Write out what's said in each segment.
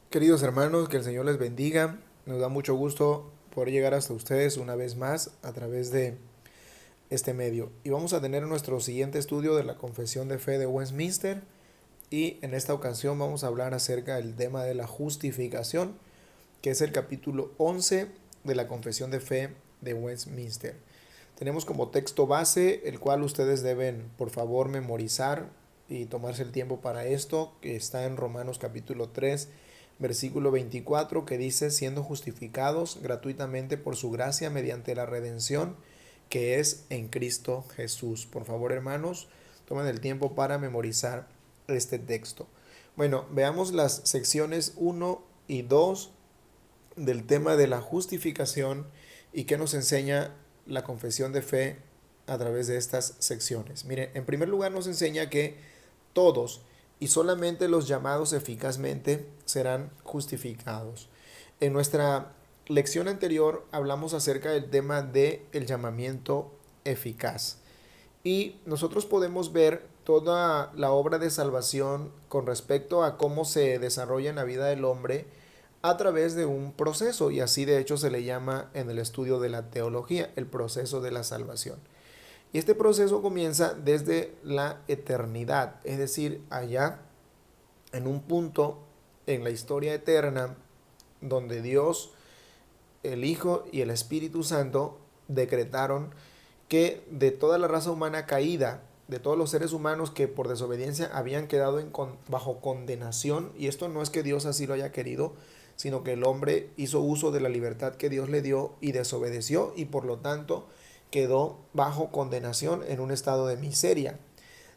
Queridos hermanos, que el Señor les bendiga. Nos da mucho gusto poder llegar hasta ustedes una vez más a través de este medio. Y vamos a tener nuestro siguiente estudio de la Confesión de Fe de Westminster. Y en esta ocasión vamos a hablar acerca del tema de la justificación, que es el capítulo 11 de la Confesión de Fe de Westminster. Tenemos como texto base, el cual ustedes deben, por favor, memorizar y tomarse el tiempo para esto, que está en Romanos capítulo 3, versículo 24, que dice: siendo justificados gratuitamente por su gracia mediante la redención que es en Cristo Jesús. Por favor, hermanos, tomen el tiempo para memorizar este texto. Bueno, veamos las secciones 1 y 2 del tema de la justificación y qué nos enseña la confesión de fe a través de estas secciones. Miren, en primer lugar nos enseña que todos y solamente los llamados eficazmente serán justificados. En nuestra lección anterior hablamos acerca del tema del llamamiento eficaz. Y nosotros podemos ver toda la obra de salvación con respecto a cómo se desarrolla en la vida del hombre a través de un proceso, y así de hecho se le llama en el estudio de la teología el proceso de la salvación. Y este proceso comienza desde la eternidad, es decir, allá en un punto en la historia eterna donde Dios, el Hijo y el Espíritu Santo decretaron que de toda la raza humana caída, de todos los seres humanos que por desobediencia habían quedado bajo condenación, y esto no es que Dios así lo haya querido, sino que el hombre hizo uso de la libertad que Dios le dio y desobedeció, y por lo tanto quedó bajo condenación en un estado de miseria.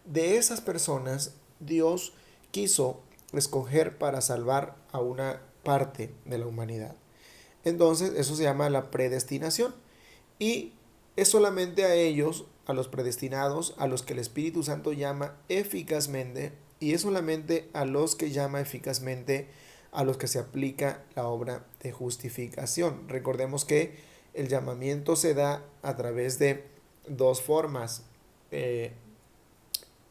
De esas personas Dios quiso escoger para salvar a una parte de la humanidad. Entonces eso se llama la predestinación, y es solamente a ellos, a los predestinados, a los que el Espíritu Santo llama eficazmente, y es solamente a los que llama eficazmente a los que se aplica la obra de justificación. Recordemos que el llamamiento se da a través de dos formas, eh,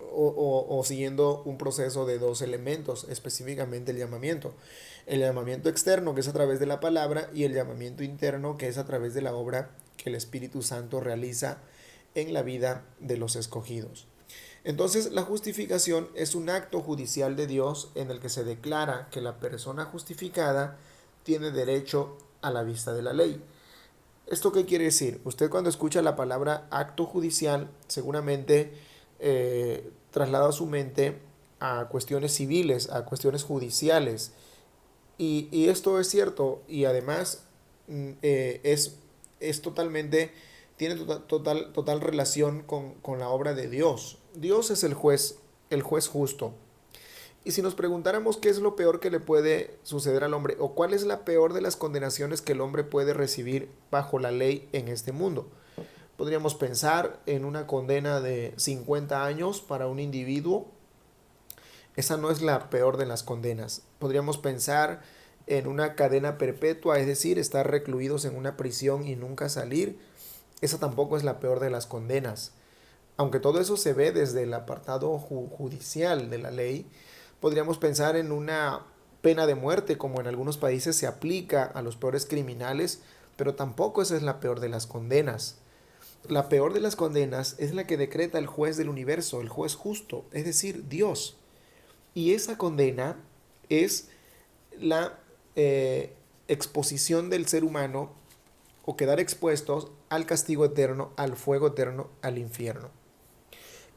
o siguiendo un proceso de dos elementos, específicamente el llamamiento. El llamamiento externo, que es a través de la palabra, y el llamamiento interno, que es a través de la obra que el Espíritu Santo realiza en la vida de los escogidos. Entonces, la justificación es un acto judicial de Dios en el que se declara que la persona justificada tiene derecho a la vista de la ley. ¿Esto qué quiere decir? Usted, cuando escucha la palabra acto judicial, seguramente traslada su mente a cuestiones civiles, a cuestiones judiciales. Y esto es cierto, y además es totalmente, tiene total relación con la obra de Dios. Dios es el juez justo. Y si nos preguntáramos qué es lo peor que le puede suceder al hombre, o cuál es la peor de las condenaciones que el hombre puede recibir bajo la ley en este mundo, podríamos pensar en una condena de 50 años para un individuo. Esa no es la peor de las condenas. Podríamos pensar en una cadena perpetua, es decir, estar recluidos en una prisión y nunca salir. Esa tampoco es la peor de las condenas. Aunque todo eso se ve desde el apartado judicial de la ley, podríamos pensar en una pena de muerte, como en algunos países se aplica a los peores criminales, pero tampoco esa es la peor de las condenas. La peor de las condenas es la que decreta el juez del universo, el juez justo, es decir, Dios. Y esa condena es la exposición del ser humano, o quedar expuestos al castigo eterno, al fuego eterno, al infierno.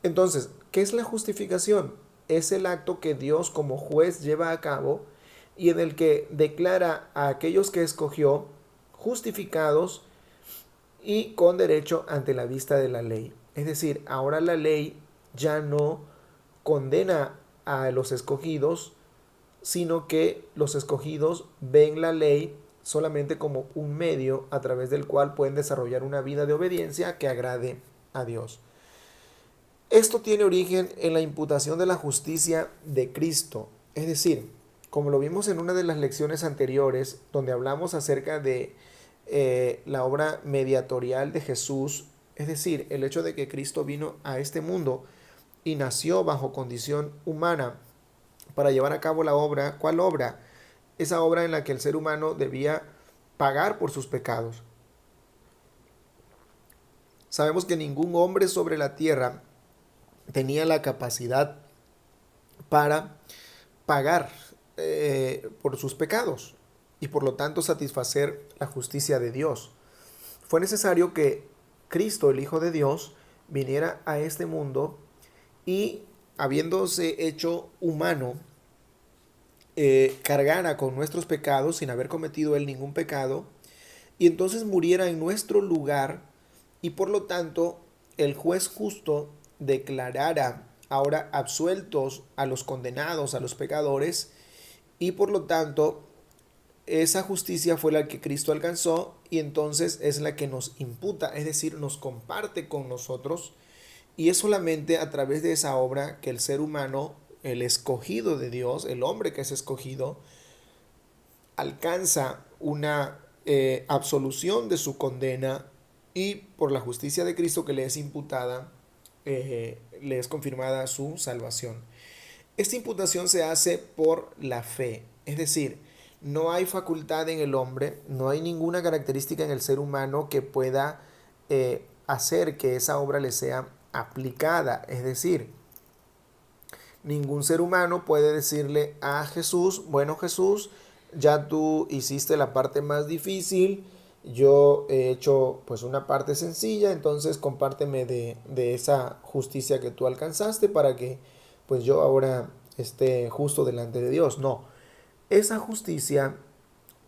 Entonces, ¿qué es la justificación? Es el acto que Dios como juez lleva a cabo, y en el que declara a aquellos que escogió justificados y con derecho ante la vista de la ley. Es decir, ahora la ley ya no condena a los escogidos, sino que los escogidos ven la ley solamente como un medio a través del cual pueden desarrollar una vida de obediencia que agrade a Dios. Esto tiene origen en la imputación de la justicia de Cristo, es decir, como lo vimos en una de las lecciones anteriores, donde hablamos acerca de la obra mediatorial de Jesús, es decir, el hecho de que Cristo vino a este mundo y nació bajo condición humana para llevar a cabo la obra. ¿Cuál obra? esa obra en la que el ser humano debía pagar por sus pecados. Sabemos que ningún hombre sobre la tierra tenía la capacidad para pagar por sus pecados y por lo tanto satisfacer la justicia de Dios. Fue necesario que Cristo, el Hijo de Dios, viniera a este mundo y, habiéndose hecho humano, cargara con nuestros pecados sin haber cometido él ningún pecado, y entonces muriera en nuestro lugar, y por lo tanto el juez justo declarara ahora absueltos a los condenados, a los pecadores, y por lo tanto esa justicia fue la que Cristo alcanzó y entonces es la que nos imputa, es decir, nos comparte con nosotros, y es solamente a través de esa obra que el ser humano, el escogido de Dios, el hombre que es escogido, alcanza una absolución de su condena y por la justicia de Cristo que le es imputada, le es confirmada su salvación. Esta imputación se hace por la fe, es decir, no hay facultad en el hombre, no hay ninguna característica en el ser humano que pueda hacer que esa obra le sea aplicada, es decir, ningún ser humano puede decirle a Jesús, bueno Jesús, ya tú hiciste la parte más difícil, yo he hecho pues una parte sencilla, entonces compárteme de esa justicia que tú alcanzaste para que pues yo ahora esté justo delante de Dios. No, esa justicia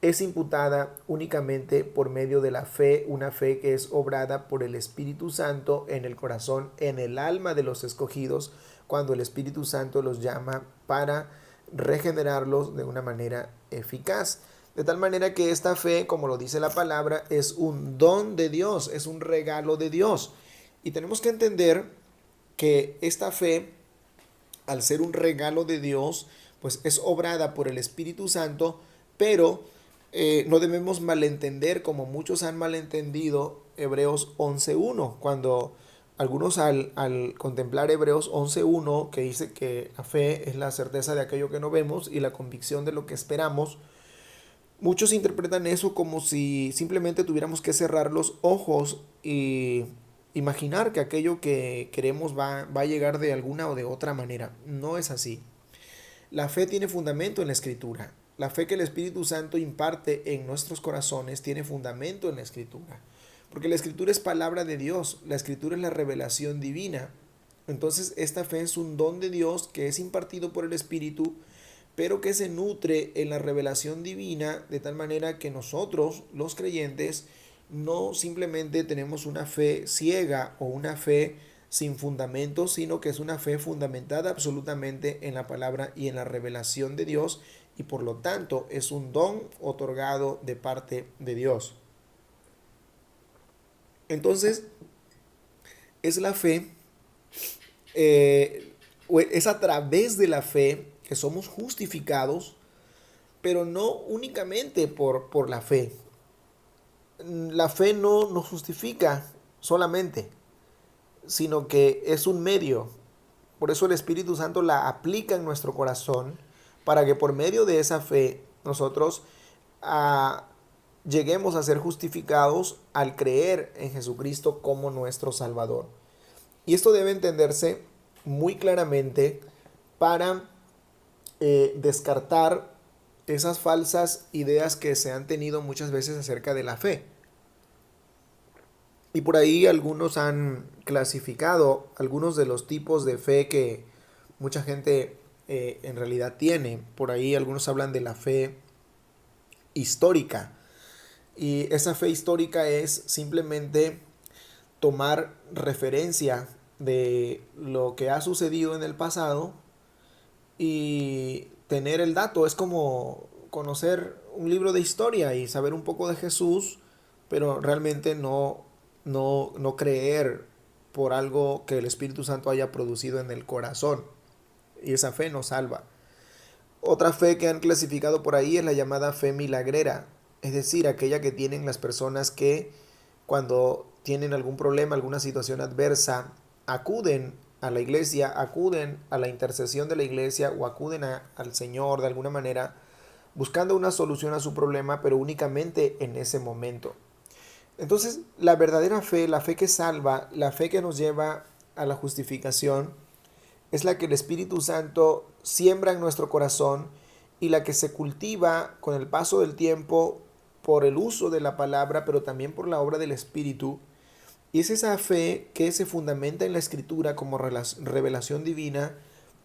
es imputada únicamente por medio de la fe, una fe que es obrada por el Espíritu Santo en el corazón, en el alma de los escogidos, cuando el Espíritu Santo los llama para regenerarlos de una manera eficaz. De tal manera que esta fe, como lo dice la palabra, es un don de Dios, es un regalo de Dios. Y tenemos que entender que esta fe, al ser un regalo de Dios, pues es obrada por el Espíritu Santo, pero no debemos malentender como muchos han malentendido Hebreos 11.1, cuando algunos al contemplar Hebreos 11.1, que dice que la fe es la certeza de aquello que no vemos y la convicción de lo que esperamos, muchos interpretan eso como si simplemente tuviéramos que cerrar los ojos y imaginar que aquello que queremos va a llegar de alguna o de otra manera. No es así. La fe tiene fundamento en la Escritura. La fe que el Espíritu Santo imparte en nuestros corazones tiene fundamento en la Escritura. Porque la Escritura es palabra de Dios, la Escritura es la revelación divina. Entonces esta fe es un don de Dios que es impartido por el Espíritu, pero que se nutre en la revelación divina de tal manera que nosotros, los creyentes, no simplemente tenemos una fe ciega o una fe sin fundamento, sino que es una fe fundamentada absolutamente en la palabra y en la revelación de Dios, y por lo tanto es un don otorgado de parte de Dios. Entonces, es la fe, es a través de la fe que somos justificados, pero no únicamente por la fe. La fe no nos justifica solamente, sino que es un medio. Por eso el Espíritu Santo la aplica en nuestro corazón para que por medio de esa fe nosotros lleguemos a ser justificados al creer en Jesucristo como nuestro Salvador. Y esto debe entenderse muy claramente para descartar esas falsas ideas que se han tenido muchas veces acerca de la fe. Y por ahí algunos han clasificado algunos de los tipos de fe que mucha gente en realidad tiene. Por ahí algunos hablan de la fe histórica. Y esa fe histórica es simplemente tomar referencia de lo que ha sucedido en el pasado y tener el dato. Es como conocer un libro de historia y saber un poco de Jesús, pero realmente no creer por algo que el Espíritu Santo haya producido en el corazón. Y esa fe nos salva. Otra fe que han clasificado por ahí es la llamada fe milagrera, es decir, aquella que tienen las personas que cuando tienen algún problema, alguna situación adversa, acuden a la iglesia, acuden a la intercesión de la iglesia o acuden al Señor de alguna manera buscando una solución a su problema, pero únicamente en ese momento. Entonces, la verdadera fe, la fe que salva, la fe que nos lleva a la justificación, es la que el Espíritu Santo siembra en nuestro corazón y la que se cultiva con el paso del tiempo por el uso de la palabra, pero también por la obra del Espíritu. Y es esa fe que se fundamenta en la Escritura como revelación divina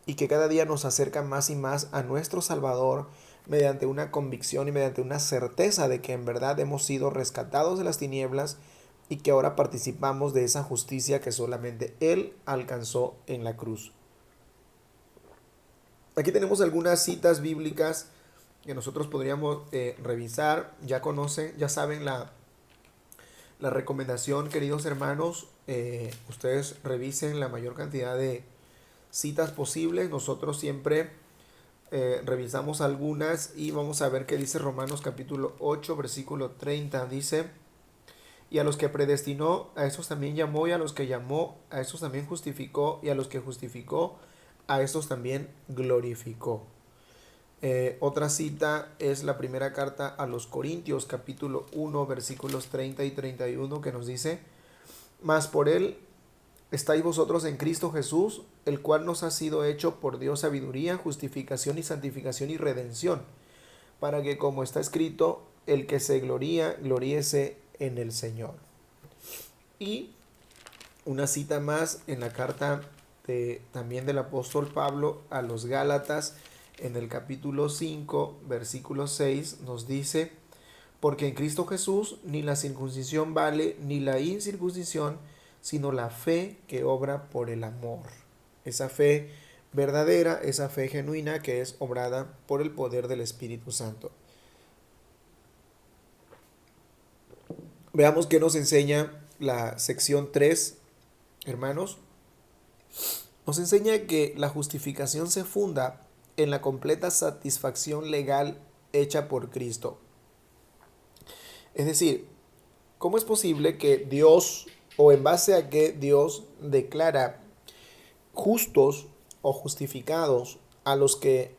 y que cada día nos acerca más y más a nuestro Salvador mediante una convicción y mediante una certeza de que en verdad hemos sido rescatados de las tinieblas y que ahora participamos de esa justicia que solamente Él alcanzó en la cruz. Aquí tenemos algunas citas bíblicas que nosotros podríamos revisar. Ya conocen, ya saben la recomendación, queridos hermanos. Ustedes revisen la mayor cantidad de citas posibles. Nosotros siempre revisamos algunas y vamos a ver qué dice Romanos capítulo 8, versículo 30. Dice: y a los que predestinó, a esos también llamó, y a los que llamó, a esos también justificó, y a los que justificó, a esos también glorificó. Otra cita es la primera carta a los Corintios, capítulo 1, versículos 30 y 31, que nos dice: mas por él estáis vosotros en Cristo Jesús, el cual nos ha sido hecho por Dios sabiduría, justificación y santificación y redención, para que, como está escrito, el que se gloría, gloríese en el Señor. Y una cita más en la carta también del apóstol Pablo a los Gálatas, en el capítulo 5, versículo 6, nos dice: porque en Cristo Jesús ni la circuncisión vale, ni la incircuncisión, sino la fe que obra por el amor. Esa fe verdadera, esa fe genuina que es obrada por el poder del Espíritu Santo. Veamos qué nos enseña la sección 3, hermanos. Nos enseña que la justificación se funda en la completa satisfacción legal hecha por Cristo. Es decir, ¿cómo es posible que Dios, o en base a que Dios declara justos o justificados a los que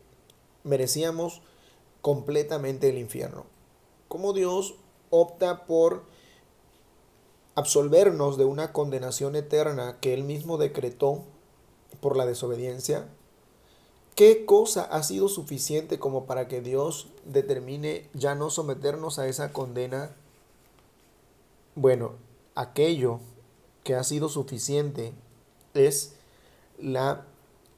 merecíamos completamente el infierno? ¿Cómo Dios opta por absolvernos de una condenación eterna que Él mismo decretó por la desobediencia? ¿Qué cosa ha sido suficiente como para que Dios determine ya no someternos a esa condena? Bueno, aquello que ha sido suficiente es la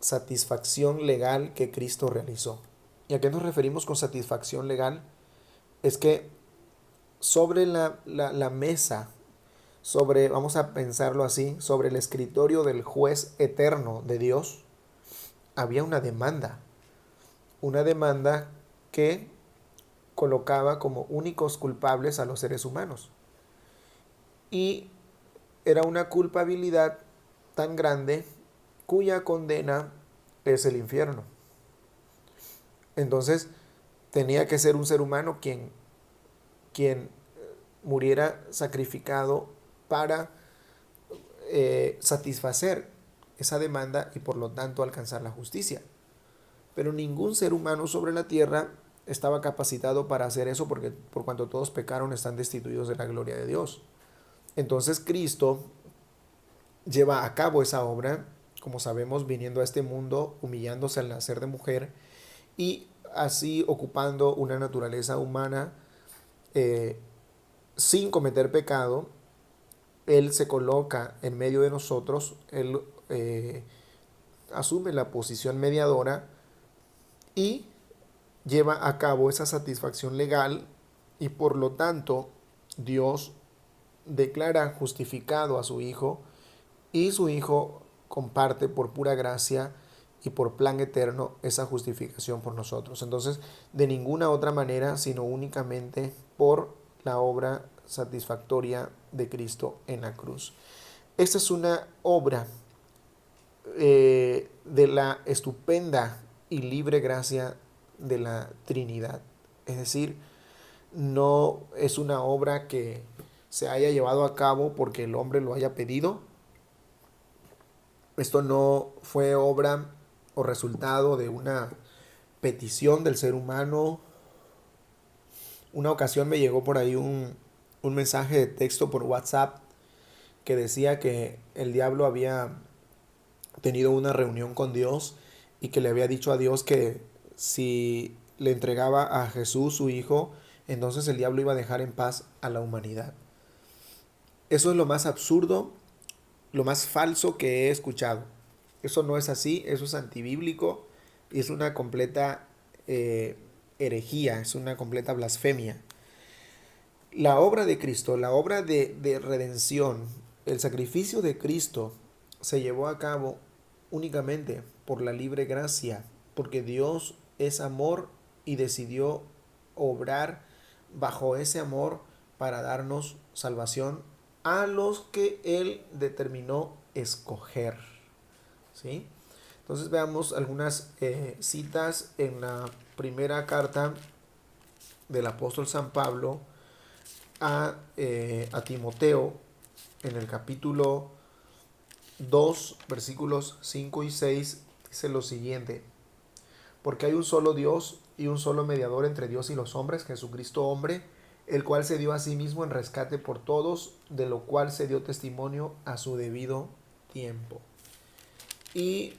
satisfacción legal que Cristo realizó. ¿Y a qué nos referimos con satisfacción legal? Es que sobre la mesa, vamos a pensarlo así, sobre el escritorio del juez eterno de Dios, había una demanda que colocaba como únicos culpables a los seres humanos. Y era una culpabilidad tan grande cuya condena es el infierno. Entonces tenía que ser un ser humano quien muriera sacrificado para satisfacer esa demanda y por lo tanto alcanzar la justicia. Pero ningún ser humano sobre la tierra estaba capacitado para hacer eso, porque por cuanto todos pecaron están destituidos de la gloria de Dios. Entonces Cristo lleva a cabo esa obra, como sabemos, viniendo a este mundo, humillándose al nacer de mujer y así ocupando una naturaleza humana sin cometer pecado. Él se coloca en medio de nosotros, Él asume la posición mediadora y lleva a cabo esa satisfacción legal, y por lo tanto Dios declara justificado a su Hijo, y su Hijo comparte por pura gracia y por plan eterno esa justificación por nosotros. Entonces, de ninguna otra manera, sino únicamente por la obra satisfactoria de Cristo en la cruz. Esta es una obra de la estupenda y libre gracia de la Trinidad. Es decir, no es una obra que se haya llevado a cabo porque el hombre lo haya pedido. Esto no fue obra o resultado de una petición del ser humano Una ocasión me llegó por ahí un mensaje de texto por WhatsApp que decía que el diablo había tenido una reunión con Dios y que le había dicho a Dios que si le entregaba a Jesús su hijo, entonces el diablo iba a dejar en paz a la humanidad. Eso es lo más absurdo, lo más falso que he escuchado. Eso no es así, eso es antibíblico y es una completa eh, herejía, es una completa blasfemia. La obra de Cristo, la obra de redención, el sacrificio de Cristo se llevó a cabo únicamente por la libre gracia, porque Dios es amor y decidió obrar bajo ese amor para darnos salvación a los que Él determinó escoger. ¿Sí? Entonces veamos algunas citas en la primera carta del apóstol San Pablo a Timoteo en el capítulo 2 versículos 5 y 6 dice lo siguiente: porque hay un solo Dios y un solo mediador entre Dios y los hombres, Jesucristo hombre, el cual se dio a sí mismo en rescate por todos, de lo cual se dio testimonio a su debido tiempo. Y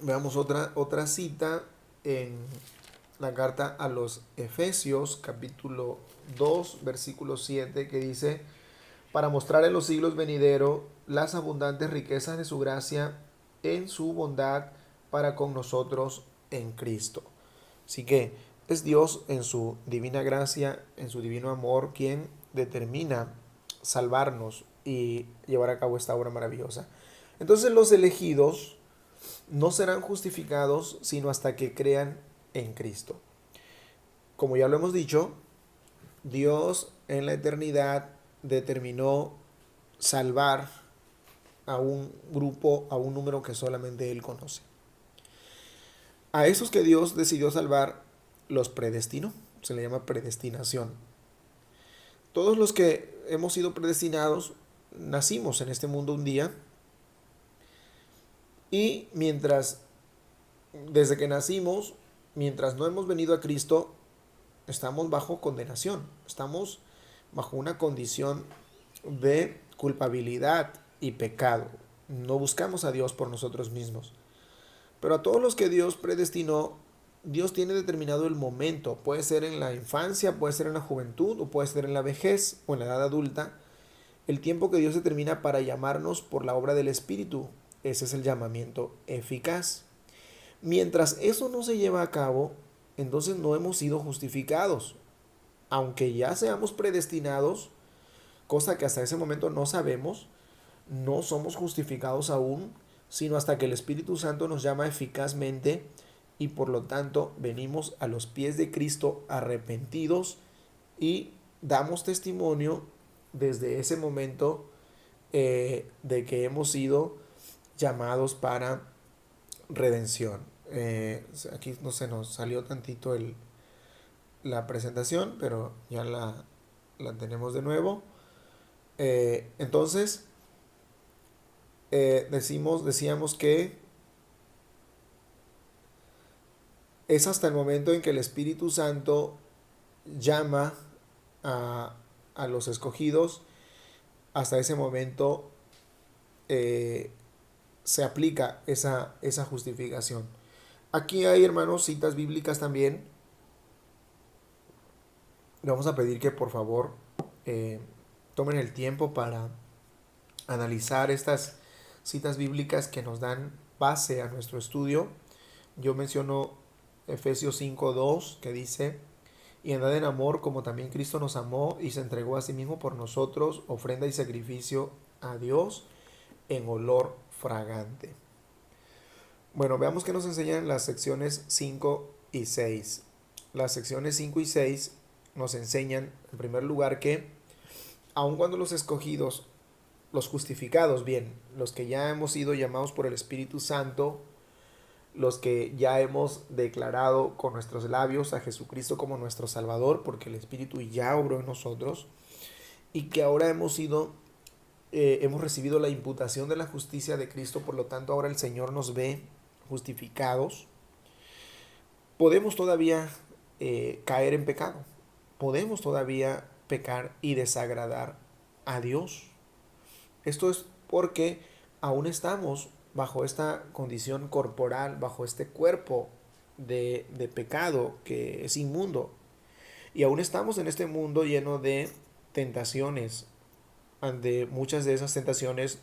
veamos otra cita en la carta a los Efesios, capítulo 2, versículo 7, que dice: para mostrar en los siglos venideros las abundantes riquezas de su gracia en su bondad para con nosotros en Cristo. Así que es Dios en su divina gracia, en su divino amor, quien determina salvarnos y llevar a cabo esta obra maravillosa. Entonces los elegidos no serán justificados sino hasta que crean en Cristo. Como ya lo hemos dicho, Dios en la eternidad determinó salvar a un grupo, a un número que solamente Él conoce. A esos que Dios decidió salvar, los predestinó. Se le llama predestinación. Todos los que hemos sido predestinados, nacimos en este mundo un día. Y desde que nacimos, mientras no hemos venido a Cristo, estamos bajo condenación. Estamos bajo una condición de culpabilidad y pecado. No buscamos a Dios por nosotros mismos. Pero a todos los que Dios predestinó, Dios tiene determinado el momento. Puede ser en la infancia, puede ser en la juventud, o puede ser en la vejez o en la edad adulta. El tiempo que Dios determina para llamarnos por la obra del Espíritu. Ese es el llamamiento eficaz. Mientras eso no se lleva a cabo, entonces no hemos sido justificados. Aunque ya seamos predestinados, cosa que hasta ese momento no sabemos, no somos justificados aún, sino hasta que el Espíritu Santo nos llama eficazmente y por lo tanto venimos a los pies de Cristo arrepentidos y damos testimonio desde ese momento de que hemos sido llamados para redención. Aquí no se nos salió tantito la presentación, pero ya la tenemos de nuevo. Entonces, decíamos que es hasta el momento en que el Espíritu Santo llama a los escogidos, hasta ese momento se aplica esa justificación. Aquí hay, hermanos, citas bíblicas también. Le vamos a pedir que por favor tomen el tiempo para analizar estas citas bíblicas que nos dan base a nuestro estudio. Yo menciono Efesios 5:2, que dice: y andad en amor como también Cristo nos amó y se entregó a sí mismo por nosotros, ofrenda y sacrificio a Dios en olor fragante. Bueno, veamos qué nos enseñan las secciones 5 y 6. Las secciones 5 y 6 nos enseñan, en primer lugar, que aun cuando los escogidos, los justificados, bien, los que ya hemos sido llamados por el Espíritu Santo, los que ya hemos declarado con nuestros labios a Jesucristo como nuestro Salvador, porque el Espíritu ya obró en nosotros, y que ahora hemos recibido la imputación de la justicia de Cristo, por lo tanto ahora el Señor nos ve justificados. Podemos todavía caer en pecado. Podemos todavía pecar y desagradar a Dios. Esto es porque aún estamos bajo esta condición corporal, bajo este cuerpo de pecado que es inmundo. Y aún estamos en este mundo lleno de tentaciones. Ante muchas de esas tentaciones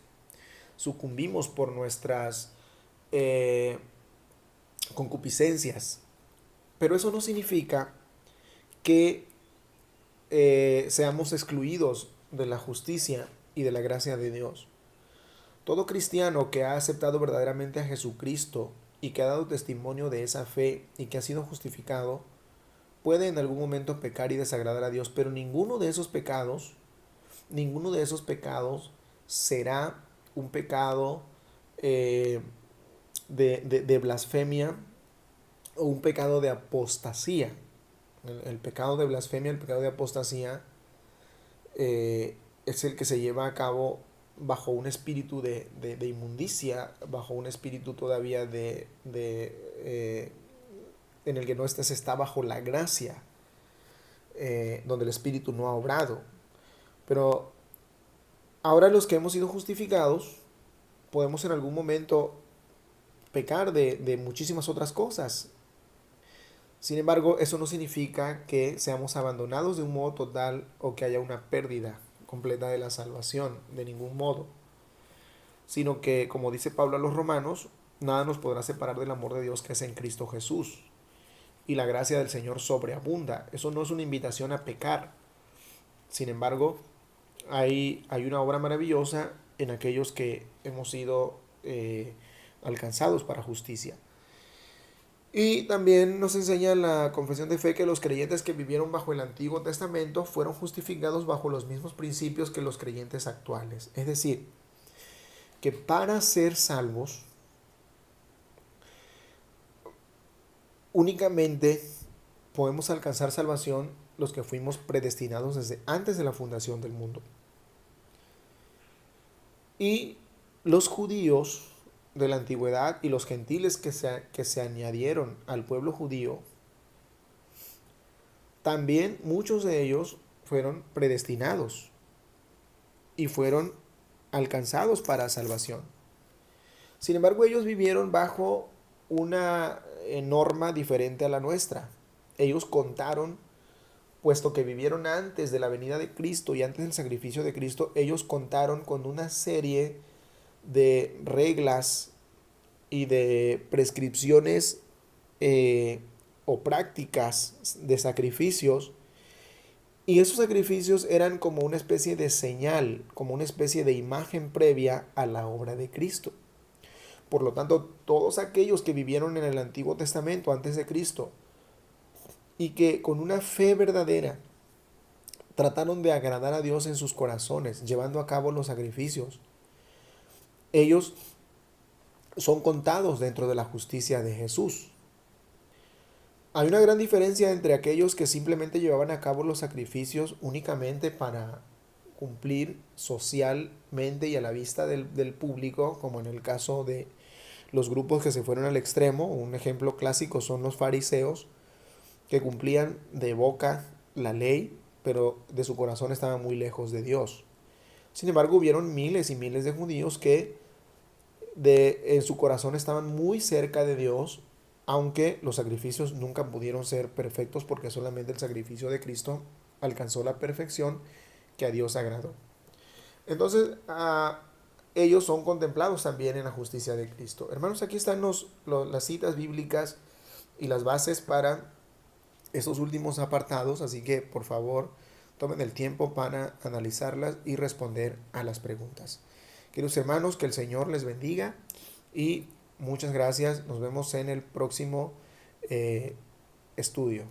sucumbimos por nuestras eh, concupiscencias. Pero eso no significa que seamos excluidos de la justicia y de la gracia de Dios. Todo cristiano que ha aceptado verdaderamente a Jesucristo y que ha dado testimonio de esa fe y que ha sido justificado, puede en algún momento pecar y desagradar a Dios, pero ninguno de esos pecados será un pecado de blasfemia o un pecado de apostasía. El pecado de blasfemia, el pecado de apostasía es el que se lleva a cabo bajo un espíritu de inmundicia, bajo un espíritu todavía en el que no se está bajo la gracia, donde el espíritu no ha obrado. Pero ahora los que hemos sido justificados, podemos en algún momento pecar de muchísimas otras cosas. Sin embargo, eso no significa que seamos abandonados de un modo total o que haya una pérdida completa de la salvación, de ningún modo. Sino que, como dice Pablo a los romanos, nada nos podrá separar del amor de Dios que es en Cristo Jesús. Y la gracia del Señor sobreabunda. Eso no es una invitación a pecar. Sin embargo, hay una obra maravillosa en aquellos que hemos sido alcanzados para justicia. Y también nos enseña la confesión de fe que los creyentes que vivieron bajo el Antiguo Testamento fueron justificados bajo los mismos principios que los creyentes actuales. Es decir, que para ser salvos únicamente podemos alcanzar salvación los que fuimos predestinados desde antes de la fundación del mundo. Y los judíos de la antigüedad y los gentiles que se añadieron al pueblo judío, también muchos de ellos fueron predestinados y fueron alcanzados para salvación. Sin embargo, ellos vivieron bajo una norma diferente a la nuestra. Ellos contaron, puesto que vivieron antes de la venida de Cristo y antes del sacrificio de Cristo, ellos contaron con una serie de reglas y de prescripciones o prácticas de sacrificios, y esos sacrificios eran como una especie de señal, como una especie de imagen previa a la obra de Cristo. Por lo tanto, todos aquellos que vivieron en el Antiguo Testamento antes de Cristo y que con una fe verdadera trataron de agradar a Dios en sus corazones, llevando a cabo los sacrificios, ellos son contados dentro de la justicia de Jesús. Hay una gran diferencia entre aquellos que simplemente llevaban a cabo los sacrificios únicamente para cumplir socialmente y a la vista del público, como en el caso de los grupos que se fueron al extremo. Un ejemplo clásico son los fariseos, que cumplían de boca la ley, pero de su corazón estaban muy lejos de Dios. Sin embargo, hubieron miles y miles de judíos que en su corazón estaban muy cerca de Dios, aunque los sacrificios nunca pudieron ser perfectos, porque solamente el sacrificio de Cristo alcanzó la perfección que a Dios agradó. Entonces, ellos son contemplados también en la justicia de Cristo. Hermanos, aquí están las citas bíblicas y las bases para estos últimos apartados, así que por favor tomen el tiempo para analizarlas y responder a las preguntas. Queridos hermanos, que el Señor les bendiga y muchas gracias. Nos vemos en el próximo estudio.